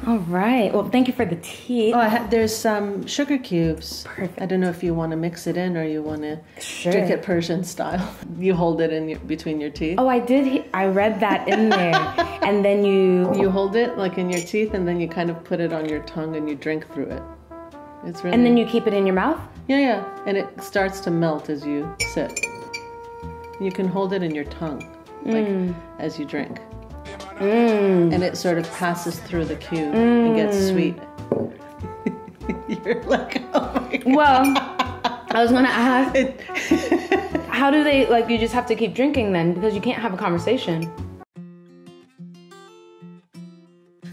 All right. Well, thank you for the tea. Oh, there's some sugar cubes. Perfect. I don't know if you want to mix it in or you want to drink it Persian style. You hold it in between your teeth. Oh, I did. I read that in there. And then you hold it like in your teeth, and then you kind of put it on your tongue and you drink through it. It's really. And then you keep it in your mouth? Yeah. And it starts to melt as you sit. You can hold it in your tongue, like as you drink. And it sort of passes through the cube and gets sweet. You're like, oh my God. Well, I was gonna ask, how do they, like, you just have to keep drinking then, because you can't have a conversation.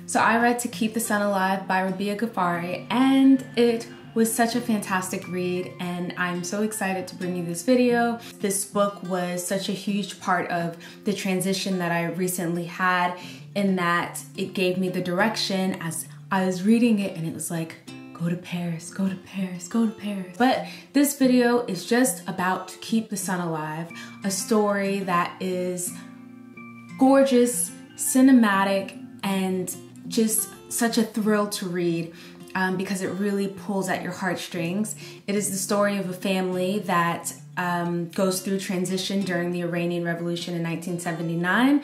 So I read To Keep the Sun Alive by Rabia Ghaffari, and it was such a fantastic read, and I'm so excited to bring you this video. This book was such a huge part of the transition that I recently had, in that it gave me the direction as I was reading it, and it was like, go to Paris, go to Paris, go to Paris. But this video is just about To Keep the Sun Alive, a story that is gorgeous, cinematic, and just such a thrill to read. Because it really pulls at your heartstrings. It is the story of a family that goes through transition during the Iranian Revolution in 1979.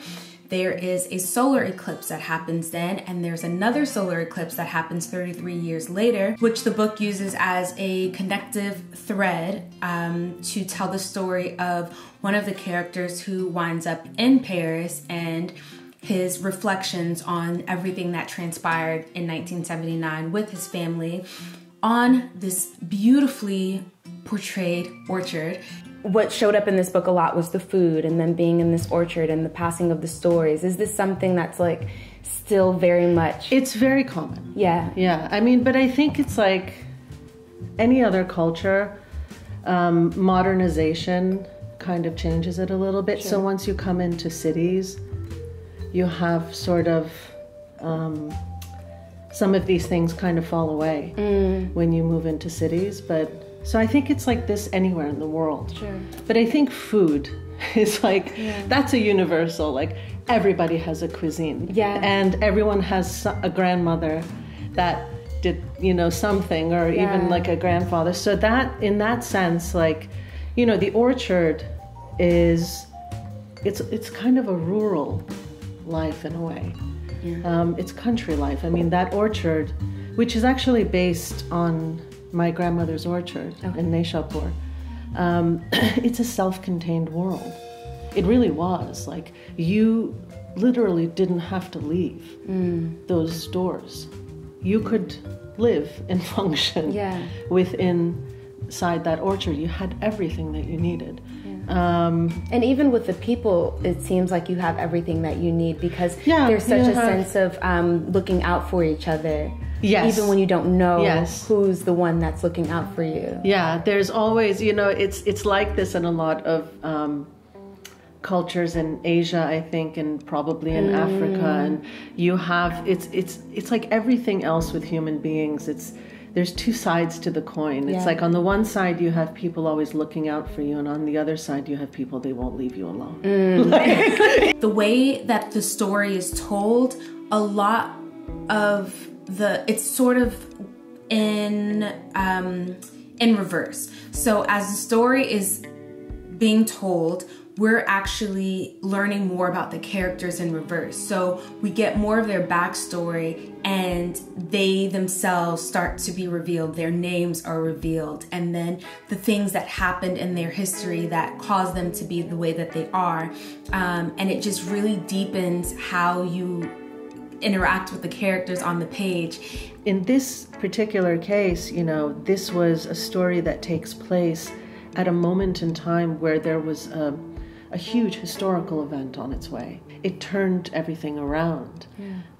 There is a solar eclipse that happens then, and there's another solar eclipse that happens 33 years later, which the book uses as a connective thread to tell the story of one of the characters who winds up in Paris and his reflections on everything that transpired in 1979 with his family on this beautifully portrayed orchard. What showed up in this book a lot was the food, and then being in this orchard and the passing of the stories. Is this something that's like still very much? It's very common. Yeah. Yeah. I mean, but I think it's like any other culture, modernization kind of changes it a little bit. Sure. So once you come into cities, you have sort of some of these things kind of fall away when you move into cities. But so I think it's like this anywhere in the world. Sure. But I think food is like, that's a universal, like everybody has a cuisine. Yeah. And everyone has a grandmother that did, you know, something, or even like a grandfather. So that, in that sense, like, you know, the orchard is, it's kind of a rural life in a way. It's country life. I mean, that orchard, which is actually based on my grandmother's orchard in Nishapur, it's a self-contained world. It really was. Like, you literally didn't have to leave those doors. You could live and function inside that orchard. You had everything that you needed. And even with the people, it seems like you have everything that you need, because there's such a sense of looking out for each other. Yes. Even when you don't know who's the one that's looking out for you. Yeah, there's always, you know, it's like this in a lot of cultures in Asia, I think, and probably in Africa. And you have, it's like everything else with human beings. There's two sides to the coin. It's like on the one side you have people always looking out for you, and on the other side you have people, they won't leave you alone. The way that the story is told, a lot of it's sort of in reverse. So as the story is being told, we're actually learning more about the characters in reverse. So we get more of their backstory, and they themselves start to be revealed. Their names are revealed. And then the things that happened in their history that caused them to be the way that they are. And it just really deepens how you interact with the characters on the page. In this particular case, you know, this was a story that takes place at a moment in time where there was a huge historical event on its way. It turned everything around.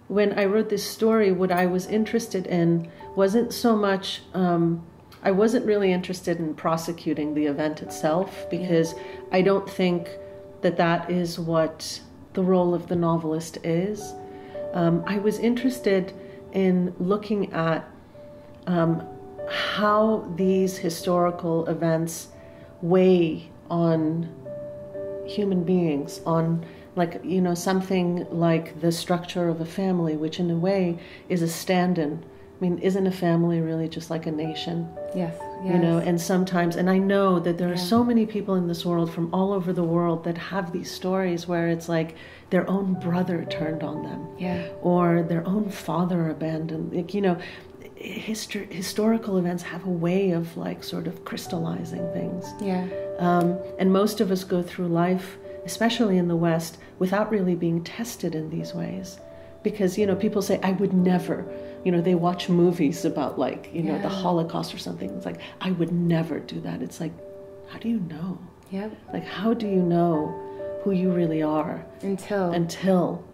When I wrote this story, what I was interested in wasn't so much, I wasn't really interested in prosecuting the event itself, because I don't think that is what the role of the novelist is. I was interested in looking at how these historical events weigh on human beings, on like, you know, something like the structure of a family, which in a way is a stand-in. I mean, isn't a family really just like a nation? Yes. You know, and sometimes, and I know that there are so many people in this world from all over the world that have these stories where it's like their own brother turned on them, or their own father abandoned. Like, you know, historical events have a way of like sort of crystallizing things. And most of us go through life, especially in the West, without really being tested in these ways. Because, you know, people say, I would never, you know, they watch movies about like, you know, the Holocaust or something. It's like, I would never do that. It's like, how do you know? Like, how do you know who you really are? Until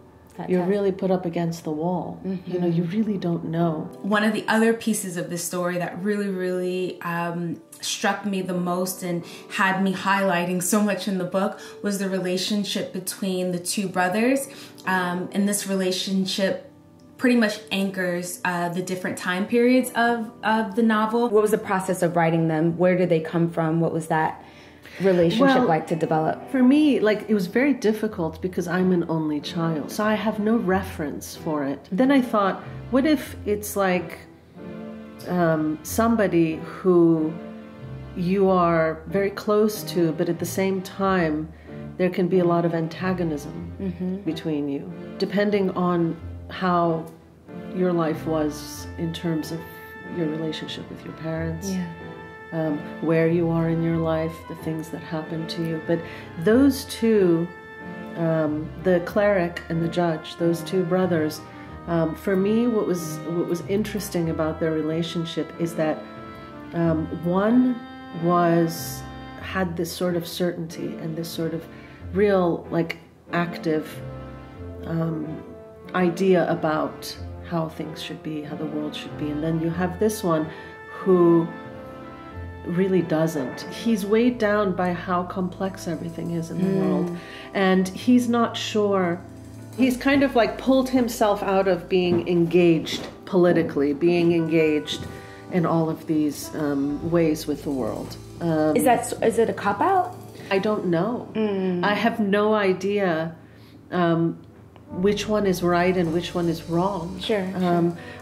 you're really put up against the wall. You know, you really don't know. One of the other pieces of this story that really struck me the most and had me highlighting so much in the book was the relationship between the two brothers. And this relationship pretty much anchors the different time periods of the novel. What was the process of writing them? Where did they come from? What was that relationship like to develop? For me, like, it was very difficult because I'm an only child, so I have no reference for it. Then I thought, what if it's like somebody who you are very close to, but at the same time there can be a lot of antagonism between you, depending on how your life was in terms of your relationship with your parents, where you are in your life, the things that happen to you. But those two, the cleric and the judge, those two brothers, for me, what was interesting about their relationship is that one had this sort of certainty and this sort of real, like, active idea about how things should be, how the world should be. And then you have this one who really doesn't. He's weighed down by how complex everything is in the world. And he's not sure. He's kind of like pulled himself out of being engaged politically, being engaged in all of these ways with the world. Is it a cop-out? I don't know. I have no idea which one is right and which one is wrong.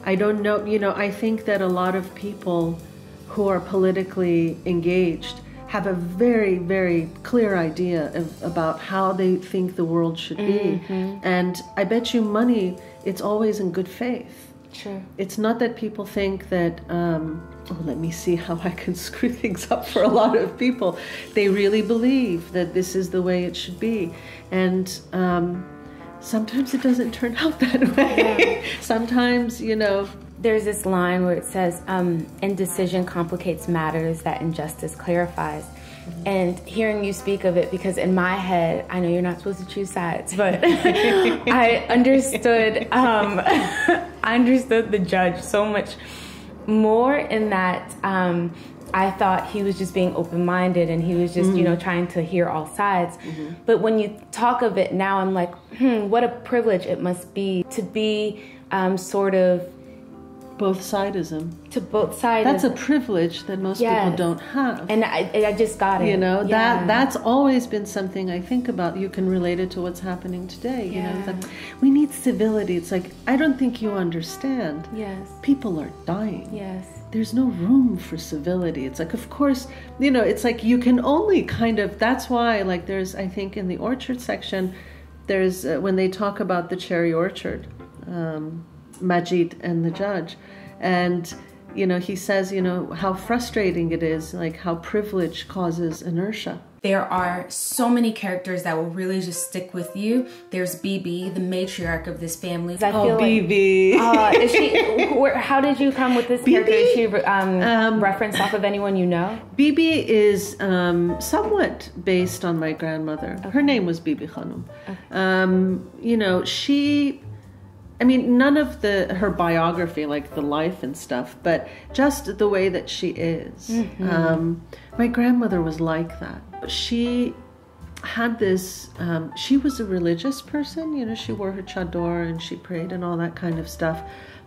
I don't know. You know, I think that a lot of people who are politically engaged have a very, very clear idea about how they think the world should be. And I bet you money, it's always in good faith. It's not that people think that, oh, let me see how I can screw things up for a lot of people. They really believe that this is the way it should be. And sometimes it doesn't turn out that way. Sometimes, you know. There's this line where it says, indecision complicates matters that injustice clarifies. And hearing you speak of it, because in my head, I know you're not supposed to choose sides, but I understood the judge so much more in that I thought he was just being open-minded and he was just, you know, trying to hear all sides. But when you talk of it now, I'm like, what a privilege it must be to be sort of both-sidism. To both sides. That's a privilege that most people don't have. And I just got it. You know, that's always been something I think about. You can relate it to what's happening today. You know, it's like, we need civility. It's like, I don't think you understand. People are dying. There's no room for civility. It's like, of course, you know, it's like you can only kind of, that's why, like, there's, I think in the orchard section, there's, when they talk about the cherry orchard, Majid and the judge, and you know, he says, you know, how frustrating it is, like how privilege causes inertia. There are so many characters that will really just stick with you. There's Bibi, the matriarch of this family. Bibi. Is she? How did you come with this character? Is she referenced off of anyone you know? Bibi is somewhat based on my grandmother. Her name was Bibi Khanum. You know, I mean, none of her biography, like the life and stuff, but just the way that she is. My grandmother was like that. She had this, she was a religious person, you know, she wore her chador and she prayed and all that kind of stuff,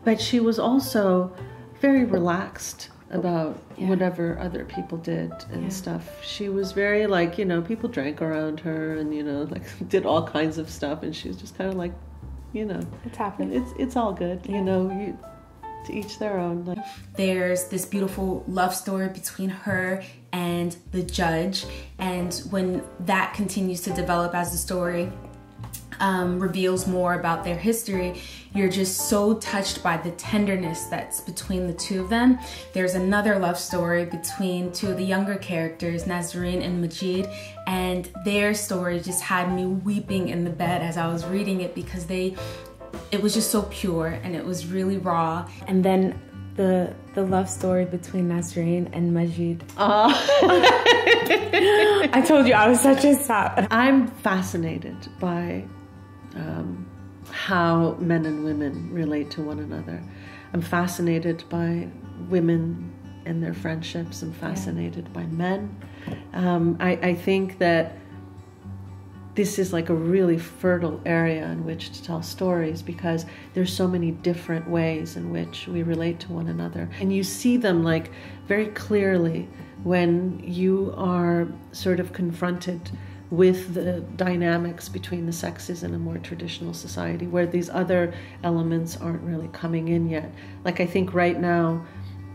but she was also very relaxed. about whatever other people did and stuff. She was very like, you know, people drank around her and, you know, like did all kinds of stuff, and she was just kind of like, you know, it's happening. It's all good, you know, to each their own. Like, there's this beautiful love story between her and the judge, and when that continues to develop as the story reveals more about their history, you're just so touched by the tenderness that's between the two of them. There's another love story between two of the younger characters, Nazreen and Majid, and their story just had me weeping in the bed as I was reading it, because it was just so pure and it was really raw. And then the love story between Nazreen and Majid. I told you I was such a sap. I'm fascinated by how men and women relate to one another. I'm fascinated by women and their friendships. I'm fascinated by men. I think that this is like a really fertile area in which to tell stories, because there's so many different ways in which we relate to one another. And you see them like very clearly when you are sort of confronted with the dynamics between the sexes in a more traditional society, where these other elements aren't really coming in yet. Like, I think right now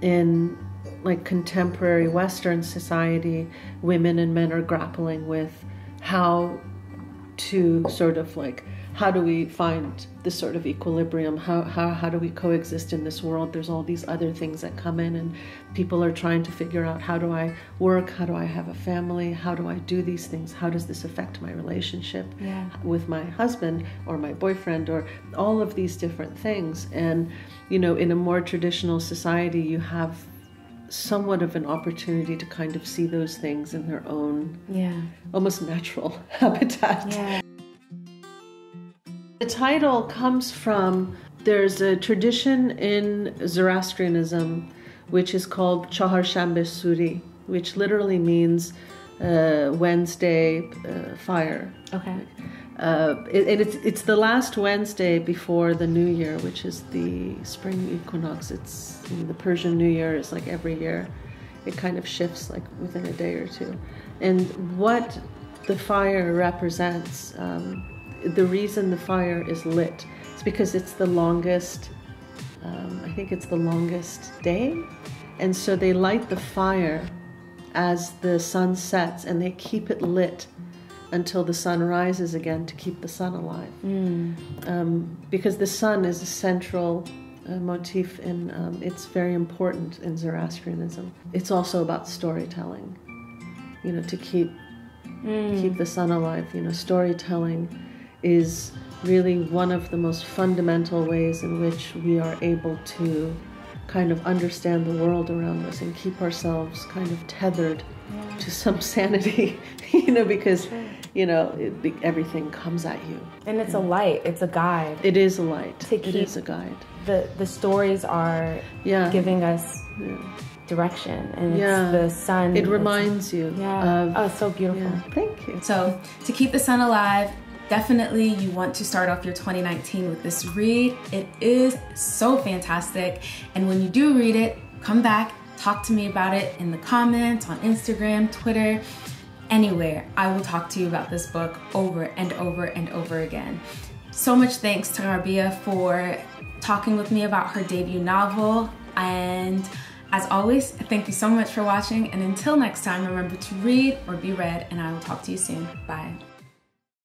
in like contemporary Western society, women and men are grappling with how to sort of like, how do we find this sort of equilibrium? How do we coexist in this world? There's all these other things that come in, and people are trying to figure out, how do I work? How do I have a family? How do I do these things? How does this affect my relationship with my husband or my boyfriend, or all of these different things? And, you know, in a more traditional society, you have somewhat of an opportunity to kind of see those things in their own almost natural habitat. The title comes from, there's a tradition in Zoroastrianism which is called Chaharshanbe Suri, which literally means Wednesday fire. Okay. It's the last Wednesday before the New Year, which is the spring equinox. It's, you know, the Persian New Year is like every year. It kind of shifts like within a day or two. And what the fire represents, the reason the fire is lit is because it's the longest, I think it's the longest day. And so they light the fire as the sun sets, and they keep it lit until the sun rises again to keep the sun alive. Because the sun is a central motif, and it's very important in Zoroastrianism. It's also about storytelling, you know, to keep the sun alive. You know, storytelling is really one of the most fundamental ways in which we are able to kind of understand the world around us and keep ourselves kind of tethered to some sanity, you know, because, you know, everything comes at you. And it's a light, it's a guide. It is a light. It is a guide. The stories are giving us direction, and it's the sun. It reminds you of... Oh, it's so beautiful. Yeah. Thank you. So, to keep the sun alive, definitely you want to start off your 2019 with this read. It is so fantastic, and when you do read it, come back, talk to me about it in the comments, on Instagram, Twitter, anywhere. I will talk to you about this book over and over and over again. So much thanks to Rabia for talking with me about her debut novel, and as always, thank you so much for watching, and until next time, remember to read or be read, and I will talk to you soon. Bye.